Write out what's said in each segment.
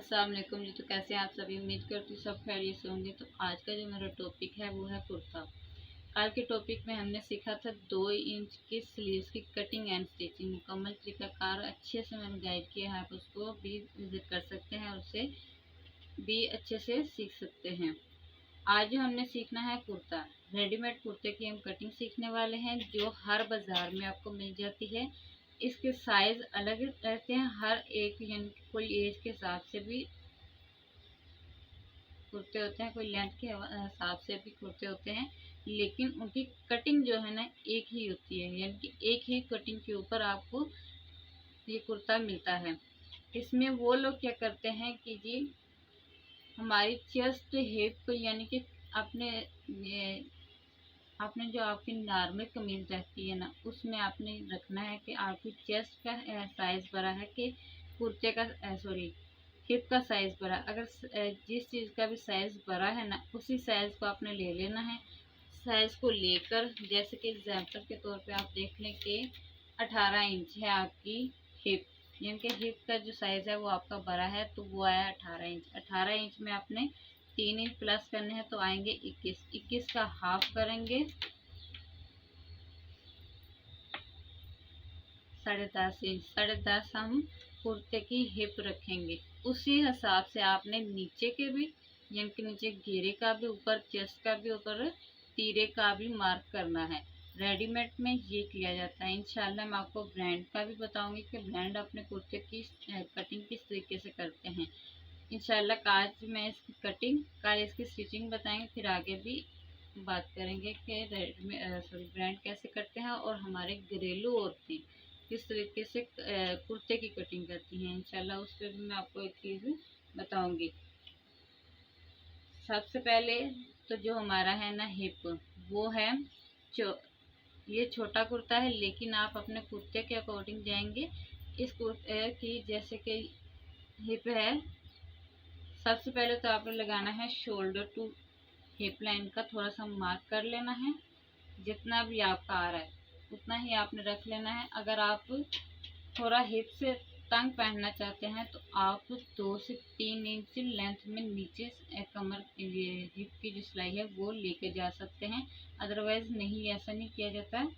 अस्सलाम वालेकुम जी। तो कैसे हैं आप सभी? उम्मीद करती हूँ सब खैरियत से होंगे। तो आज का जो मेरा टॉपिक है वो है कुर्ता। कल के टॉपिक में हमने सीखा था 2 इंच के स्लीव्स की कटिंग एंड स्टिचिंग। मुकम्मल तरीकाकार अच्छे से मैंने गाइड किया है, आप उसको भी विजिट कर सकते हैं और उसे भी अच्छे से सीख सकते हैं। आज जो हमने सीखना है कुर्ता, रेडीमेड कुर्ते की हम कटिंग सीखने वाले हैं, जो हर बाज़ार में आपको मिल जाती है। इसके साइज़ अलग रहते हैं हर एक, यानी कोई एज के हिसाब से भी कुर्ते होते हैं, कोई लेंथ के हिसाब से भी कुर्ते होते हैं, लेकिन उनकी कटिंग जो है ना एक ही होती है, यानी कि एक ही कटिंग के ऊपर आपको ये कुर्ता मिलता है। इसमें वो लोग क्या करते हैं कि जी हमारी चेस्ट हिप, यानी कि अपने आपने जो आपकी नॉर्मल कमीज रहती है ना, उसमें आपने रखना है कि आपकी चेस्ट का साइज़ बड़ा है कि कुर्ते का हिप का साइज़ बड़ा। अगर जिस चीज़ का भी साइज़ बड़ा है ना, उसी साइज़ को आपने ले लेना है। साइज़ को लेकर, जैसे कि एग्जाम्पल के तौर पे आप देख लें कि 18 इंच है आपकी हिप, यानी कि हिप का जो साइज़ है वो आपका बड़ा है, तो वो आया 18 इंच। 18 इंच में आपने 3 इंच प्लस करने हैं, तो आएंगे 21। 21 का हाफ करेंगे 10.5 इंच। 10.5 हम कुर्ते की हिप रखेंगे। उसी हिसाब से आपने नीचे के भी, यानी कि नीचे घेरे का भी, ऊपर चेस्ट का भी, ऊपर तीरे का भी मार्क करना है। रेडीमेड में ये किया जाता है। इंशाल्लाह मैं आपको ब्रांड का भी बताऊंगी कि ब्रांड अपने कुर्ते की कटिंग किस तरीके से करते हैं। इंशाल्लाह आज मैं इसकी कटिंग, कल इसकी स्टिचिंग बताएंगे, फिर आगे भी बात करेंगे कि ब्रांड कैसे करते हैं और हमारे घरेलू औरतें किस तरीके से कुर्ते की कटिंग करती हैं। इंशाल्लाह उस पर भी मैं आपको एक चीज़ बताऊंगी। सबसे पहले तो जो हमारा है ना हिप, वो है ये छोटा कुर्ता है, लेकिन आप अपने कुर्ते के अकॉर्डिंग जाएंगे। इस कुर्ते की जैसे कि हिप है, सबसे पहले तो आपने लगाना है शोल्डर टू हिप लाइन का थोड़ा सा मार्क कर लेना है। जितना भी आपका आ रहा है उतना ही आपने रख लेना है। अगर आप थोड़ा हिप से तंग पहनना चाहते हैं तो आप 2 से 3 इंच लेंथ में नीचे कमर हिप की जो सिलाई है वो लेके जा सकते हैं। अदरवाइज नहीं, ऐसा नहीं किया जाता है।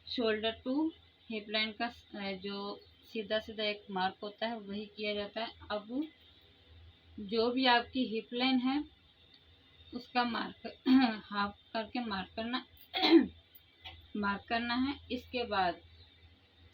शोल्डर टू हिप लाइन का जो सीधा सीधा एक मार्क होता है वही किया जाता है। अब जो भी आपकी हिप लाइन है उसका मार्क हाफ करके मार्क करना है। इसके बाद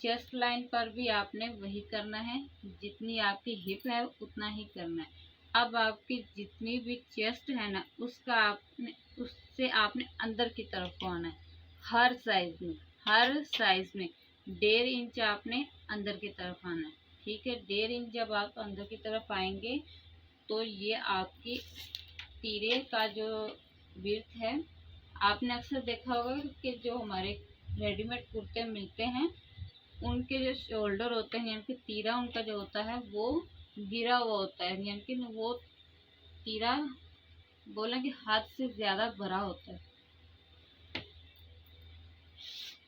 चेस्ट लाइन पर भी आपने वही करना है, जितनी आपकी हिप है उतना ही करना है। अब आपकी जितनी भी चेस्ट है ना, उससे आपने अंदर की तरफ को आना है। हर साइज में 1.5 इंच आपने अंदर की तरफ आना है। ठीक है, 1.5 इंच जब आप अंदर की तरफ आएंगे तो ये आपकी तीरे का जो विड्थ है, आपने अक्सर देखा होगा कि जो हमारे रेडीमेड कुर्ते मिलते हैं उनके जो शोल्डर होते हैं, यानी कि तीरा उनका जो होता है वो गिरा हुआ होता है, यानी कि वो तीरा बोला कि हाथ से ज़्यादा भरा होता है।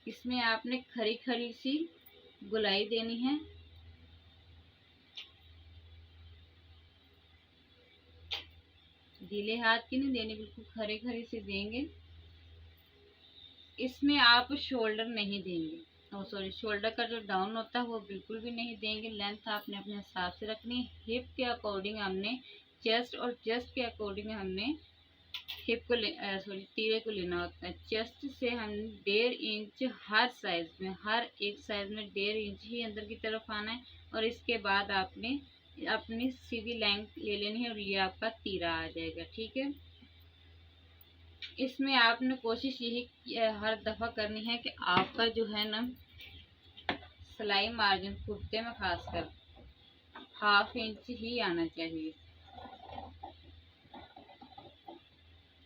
इसमें आपने खरी खरी सी गुलाई देनी है। गीले हाथ की नहीं देनी, बिल्कुल खरी खरी सी देंगे। इसमें आप शोल्डर नहीं देंगे, शोल्डर का जो डाउन होता है वो बिल्कुल भी नहीं देंगे। लेंथ आपने अपने हिसाब से रखनी है। हिप के अकॉर्डिंग हमने चेस्ट, और चेस्ट के अकॉर्डिंग हमने हिप को तीरे को लेना होता है। चेस्ट से हम 1.5 इंच हर एक साइज में 1.5 इंच ही अंदर की तरफ आना है। और इसके बाद आपने अपनी सीधी लाइन ले लेनी है और ये आपका तीरा आ जाएगा। ठीक है, इसमें आपने कोशिश यही हर दफ़ा करनी है कि आपका जो है ना सिलाई मार्जिन कुर्ते में खासकर 1/2 इंच ही आना चाहिए।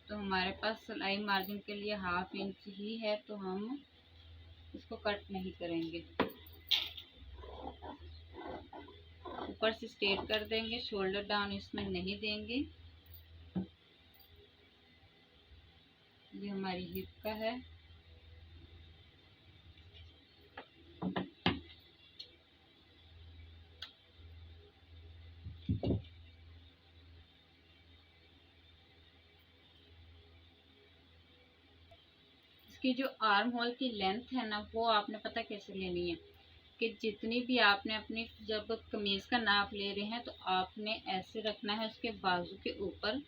तो हमारे पास सिलाई मार्जिन के लिए 1/2 इंच ही है, तो हम इसको कट नहीं करेंगे, ऊपर से स्ट्रेट कर देंगे। शोल्डर डाउन इसमें नहीं देंगे। ये हमारी हिप का है। इसकी जो आर्म होल की लेंथ है ना, वो आपने पता कैसे लेनी है कि जितनी भी आपने अपनी जब कमीज का नाप ले रहे हैं तो आपने ऐसे रखना है उसके बाजू के ऊपर,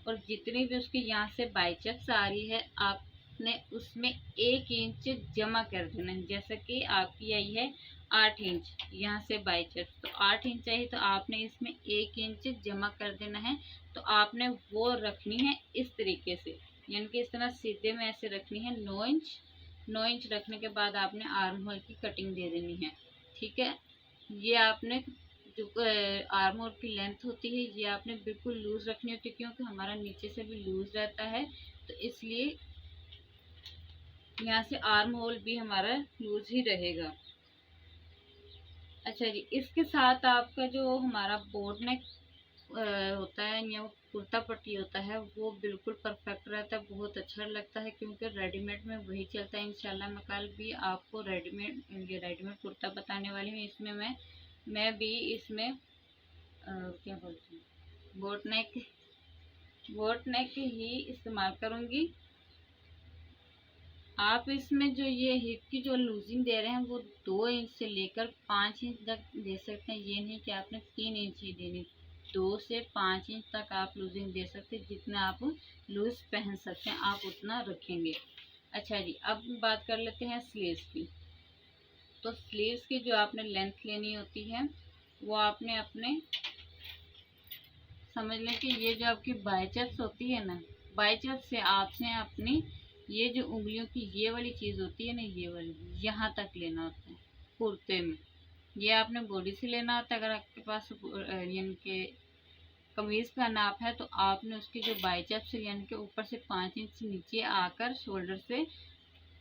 और जितनी भी उसकी यहाँ से बाइचेप्स आ रही है आपने उसमें 1 इंच जमा कर देना है। जैसे कि आपकी आई है 8 इंच यहाँ से बाइचेप्स, तो 8 इंच चाहिए तो आपने इसमें 1 इंच जमा कर देना है। तो आपने वो रखनी है इस तरीके से, यानी कि इस तरह सीधे में ऐसे रखनी है 9 इंच। 9 इंच रखने के बाद आपने आर्म होल की कटिंग दे देनी है। ठीक है, ये आपने जो आर्म होल की लेंथ होती है ये आपने बिल्कुल लूज रखनी होती है, क्योंकि हमारा नीचे से भी लूज रहता है, तो इसलिए यहाँ से आर्म होल भी हमारा लूज ही रहेगा। अच्छा जी, इसके साथ आपका जो हमारा बोट नेक होता है या कुर्ता पट्टी होता है वो बिल्कुल परफेक्ट रहता है, बहुत अच्छा लगता है, क्योंकि रेडीमेड में वही चलता है। इंशाल्लाह मैं कल भी आपको रेडीमेड कुर्ता बताने वाली हूँ। इसमें मैं भी इसमें क्या बोलती हूँ, बोट नेक ही इस्तेमाल करूँगी। आप इसमें जो ये हिप की जो लूजिंग दे रहे हैं वो 2 इंच से लेकर 5 इंच तक दे सकते हैं। ये नहीं कि आपने 3 इंच ही देनी, 2 से 5 इंच तक आप लूजिंग दे सकते हैं। जितना आप लूज पहन सकते हैं आप उतना रखेंगे। अच्छा जी, अब बात कर लेते हैं स्लीव्स की। तो स्लीव्स की जो आपने लेंथ लेनी होती है वो आपने अपने समझ लें कि ये जो आपकी बाइसेप्स होती है ना, बाइसेप्स से आपने अपनी ये जो उंगलियों की ये वाली चीज़ होती है ना, ये वाली यहाँ तक लेना होता है कुर्ते में। ये आपने बॉडी से लेना होता है। अगर आपके पास यानी कि कमीज का नाप है तो आपने उसकी जो बाइसेप्स यानी कि ऊपर से 5 इंच नीचे आकर शोल्डर से,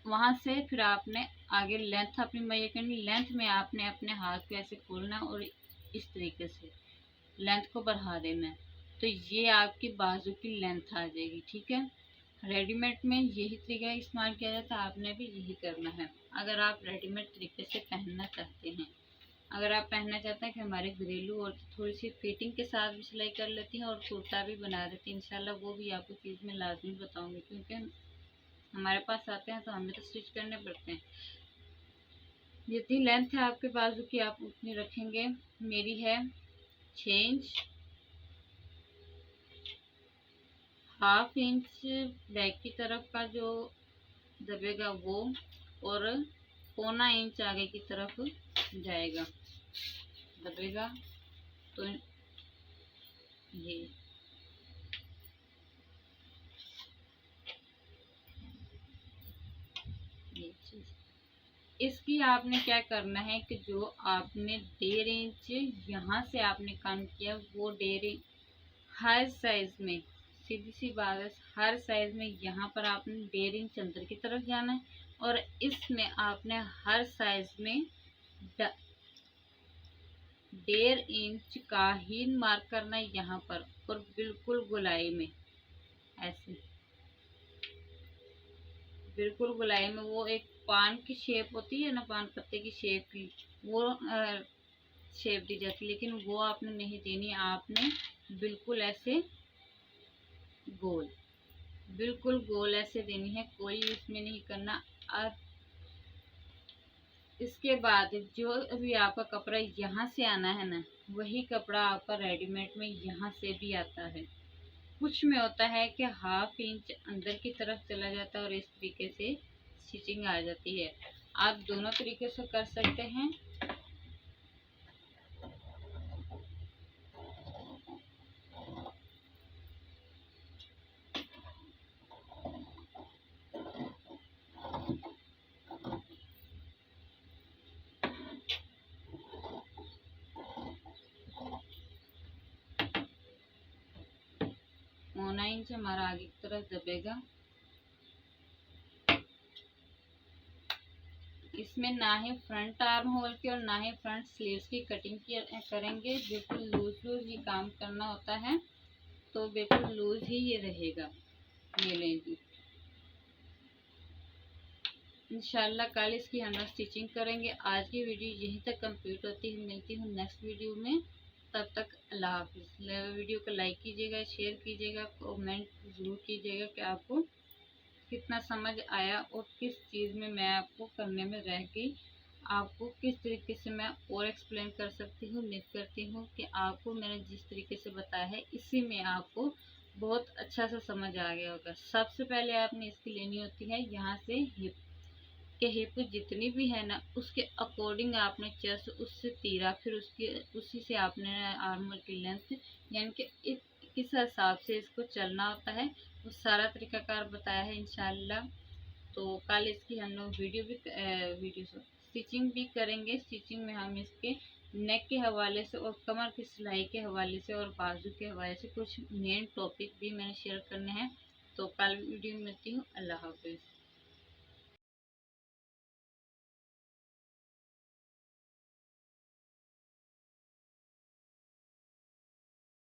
वहां से फिर आपने आगे लेंथ अपनी मेजर करनी। लेंथ में आपने अपने हाथ को ऐसे खोलना और इस तरीके से लेंथ को बढ़ा देना है, तो ये आपकी बाजू की लेंथ आ जाएगी। ठीक है, रेडीमेड में यही तरीका इस्तेमाल किया जाता है, आपने भी यही करना है अगर आप रेडीमेड तरीके से पहनना चाहते हैं। अगर आप पहनना चाहते हैं कि हमारे घरेलू और थोड़ी सी फिटिंग के साथ भी सिलाई कर लेती हैं और कुर्ता भी बना देती हैं, इंशाल्लाह वो भी आपको चीज़ में लाजमी बताऊंगी, क्योंकि हमारे पास आते हैं तो हमें तो स्टिच करने पड़ते हैं। जितनी लेंथ है आपके बाजू की आप उतनी रखेंगे। मेरी है 6 इंच, 1/2 इंच बैक की तरफ का जो दबेगा वो, और 1/4 इंच आगे की तरफ जाएगा दबेगा। तो ये चीज इसकी आपने क्या करना है कि जो आपने 1.5 इंच यहाँ से आपने कम किया वो 1.5 इंच हर साइज में, सीधी सी बात है, हर साइज में यहाँ पर आपने 1.5 इंच अंदर की तरफ जाना है, और इसमें आपने हर साइज में 1.5 इंच का ही मार्क करना है यहाँ पर, और बिल्कुल गोलाई में ऐसे, बिल्कुल गोलाई में। वो एक पान की शेप होती है ना, पान पत्ते की शेप की, वो शेप दी जाती है, लेकिन वो आपने नहीं देनी। आपने बिल्कुल ऐसे गोल, बिल्कुल गोल ऐसे देनी है, कोई इसमें नहीं करना। अब इसके बाद जो भी आपका कपड़ा यहाँ से आना है ना, वही कपड़ा आपका रेडीमेड में यहाँ से भी आता है। कुछ में होता है कि 1/2 इंच अंदर की तरफ चला जाता है और इस तरीके से स्टिचिंग आ जाती है। आप दोनों तरीके से कर सकते हैं। पौना इंच हमारा आगे की तरफ दबेगा। इसमें ना ही फ्रंट आर्म होल की और ना ही फ्रंट स्लीव्स की कटिंग करेंगे, बिल्कुल लूज लूज ही काम करना होता है, तो बिल्कुल लूज ही ये रहेगा। ये लेंगी इंशाल्लाह कल इसकी हम स्टिचिंग करेंगे। आज की वीडियो यहीं तक कंप्लीट होती है, मिलती हूँ नेक्स्ट वीडियो में। तब तक अल्लाह हाफिज़। वीडियो को लाइक कीजिएगा, शेयर कीजिएगा, कमेंट ज़रूर कीजिएगा कि आपको कितना समझ आया और किस चीज़ में मैं आपको करने में रह गई, आपको किस तरीके से मैं और एक्सप्लेन कर सकती हूँ। उम्मीद करती हूँ कि आपको मैंने जिस तरीके से बताया है इसी में आपको बहुत अच्छा सा समझ आ गया होगा। सबसे पहले आपने इसकी लेनी होती है यहाँ से हिप के, हिप जितनी भी है ना उसके अकॉर्डिंग आपने चेस्ट उससे तीरा, फिर उसके उसी से आपने आर्मर की लेंथ यानी कि किस हिसाब से इसको चलना होता है वो सारा तरीकाकार बताया है इंशाल्लाह। तो कल इसकी हम लोग वीडियो स्टिचिंग भी करेंगे। स्टिचिंग में हम इसके नेक के हवाले से और कमर की सिलाई के हवाले से और बाजू के हवाले से कुछ मेन टॉपिक भी मैंने शेयर करने हैं। तो कल वीडियो में मिलती हूँ। अल्लाह हाफिज़।